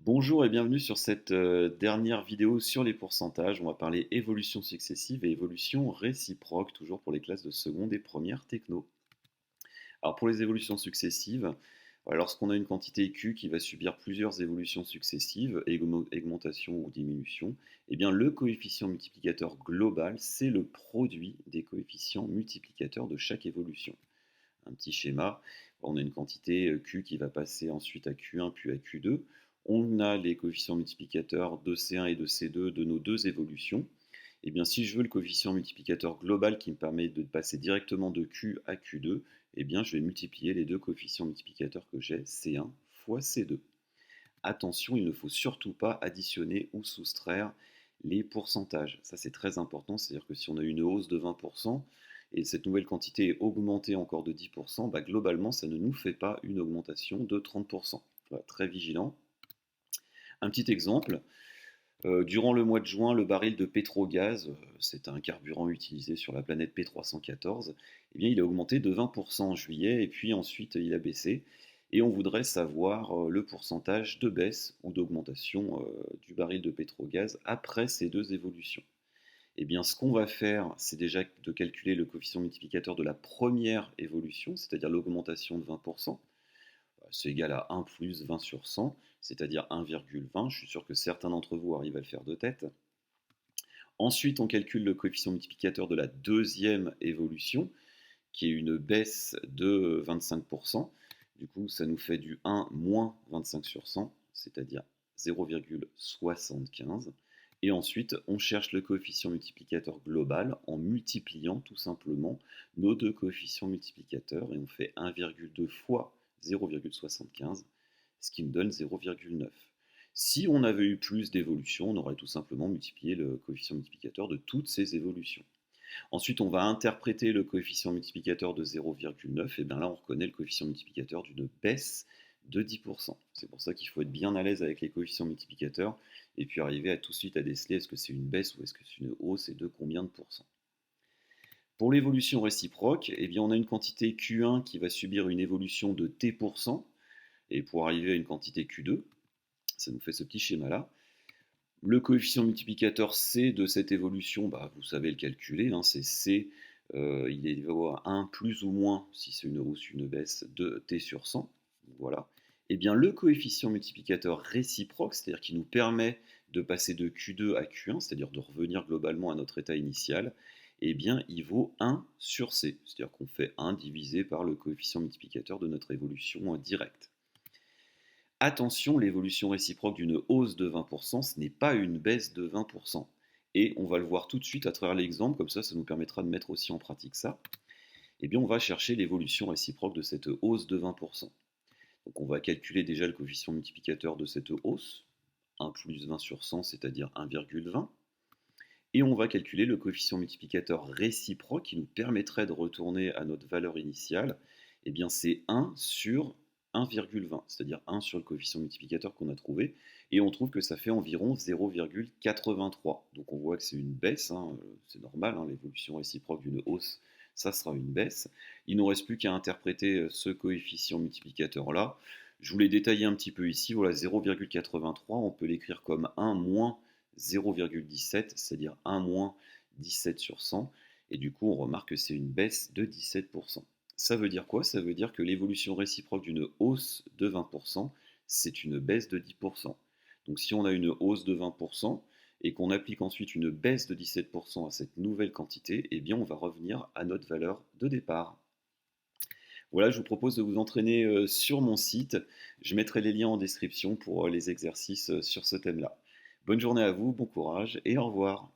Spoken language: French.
Bonjour et bienvenue sur cette dernière vidéo sur les pourcentages. On va parler évolution successive et évolution réciproque, toujours pour les classes de seconde et première techno. Alors pour les évolutions successives, lorsqu'on a une quantité Q qui va subir plusieurs évolutions successives, augmentation ou diminution, eh bien le coefficient multiplicateur global, c'est le produit des coefficients multiplicateurs de chaque évolution. Un petit schéma, on a une quantité Q qui va passer ensuite à Q1 puis à Q2. On a les coefficients multiplicateurs de C1 et de C2 de nos deux évolutions. Et bien si je veux le coefficient multiplicateur global qui me permet de passer directement de Q à Q2, eh bien je vais multiplier les deux coefficients multiplicateurs que j'ai, C1 fois C2. Attention, il ne faut surtout pas additionner ou soustraire les pourcentages. Ça c'est très important, c'est-à-dire que si on a une hausse de 20%, et cette nouvelle quantité est augmentée encore de 10%, bah globalement, ça ne nous fait pas une augmentation de 30%. Voilà, très vigilant. Un petit exemple, durant le mois de juin, le baril de pétrogaz, c'est un carburant utilisé sur la planète P314, eh bien, il a augmenté de 20% en juillet et puis ensuite il a baissé. Et on voudrait savoir le pourcentage de baisse ou d'augmentation du baril de pétrogaz après ces deux évolutions. Eh bien, ce qu'on va faire, c'est déjà de calculer le coefficient multiplicateur de la première évolution, c'est-à-dire l'augmentation de 20%. C'est égal à 1 plus 20 sur 100, c'est-à-dire 1,20. Je suis sûr que certains d'entre vous arrivent à le faire de tête. Ensuite, on calcule le coefficient multiplicateur de la deuxième évolution, qui est une baisse de 25%. Du coup, ça nous fait du 1 moins 25 sur 100, c'est-à-dire 0,75. Et ensuite, on cherche le coefficient multiplicateur global en multipliant tout simplement nos deux coefficients multiplicateurs et on fait 1,2 fois 0,75, ce qui nous donne 0,9. Si on avait eu plus d'évolutions, on aurait tout simplement multiplié le coefficient multiplicateur de toutes ces évolutions. Ensuite, on va interpréter le coefficient multiplicateur de 0,9, et bien là, on reconnaît le coefficient multiplicateur d'une baisse de 10%. C'est pour ça qu'il faut être bien à l'aise avec les coefficients multiplicateurs et puis arriver à tout de suite à déceler est-ce que c'est une baisse ou est-ce que c'est une hausse et de combien de pourcents. Pour l'évolution réciproque, eh bien, on a une quantité Q1 qui va subir une évolution de T%, et pour arriver à une quantité Q2, ça nous fait ce petit schéma-là. Le coefficient multiplicateur C de cette évolution, bah, vous savez le calculer, hein, c'est C, il est à 1 plus ou moins, si c'est une hausse ou une baisse, de T sur 100. Voilà. Et bien le coefficient multiplicateur réciproque, c'est-à-dire qui nous permet de passer de Q2 à Q1, c'est-à-dire de revenir globalement à notre état initial, eh bien il vaut 1 sur C, c'est-à-dire qu'on fait 1 divisé par le coefficient multiplicateur de notre évolution directe. Attention, l'évolution réciproque d'une hausse de 20%, ce n'est pas une baisse de 20%. Et on va le voir tout de suite à travers l'exemple, comme ça nous permettra de mettre aussi en pratique ça. Eh bien, on va chercher l'évolution réciproque de cette hausse de 20%. Donc on va calculer déjà le coefficient multiplicateur de cette hausse, 1 plus 20 sur 100, c'est-à-dire 1,20. Et on va calculer le coefficient multiplicateur réciproque qui nous permettrait de retourner à notre valeur initiale. Eh bien, c'est 1 sur 1,20, c'est-à-dire 1 sur le coefficient multiplicateur qu'on a trouvé, et on trouve que ça fait environ 0,83. Donc on voit que c'est une baisse, hein, c'est normal, hein, l'évolution réciproque d'une hausse, ça sera une baisse. Il ne nous reste plus qu'à interpréter ce coefficient multiplicateur-là. Je vous l'ai détaillé un petit peu ici, voilà 0,83, on peut l'écrire comme 1 moins 0,17, c'est-à-dire 1 moins 17 sur 100, et du coup on remarque que c'est une baisse de 17%. Ça veut dire quoi? Ça veut dire que l'évolution réciproque d'une hausse de 20%, c'est une baisse de 10%. Donc si on a une hausse de 20% et qu'on applique ensuite une baisse de 17% à cette nouvelle quantité, eh bien on va revenir à notre valeur de départ. Voilà, je vous propose de vous entraîner sur mon site. Je mettrai les liens en description pour les exercices sur ce thème-là. Bonne journée à vous, bon courage et au revoir.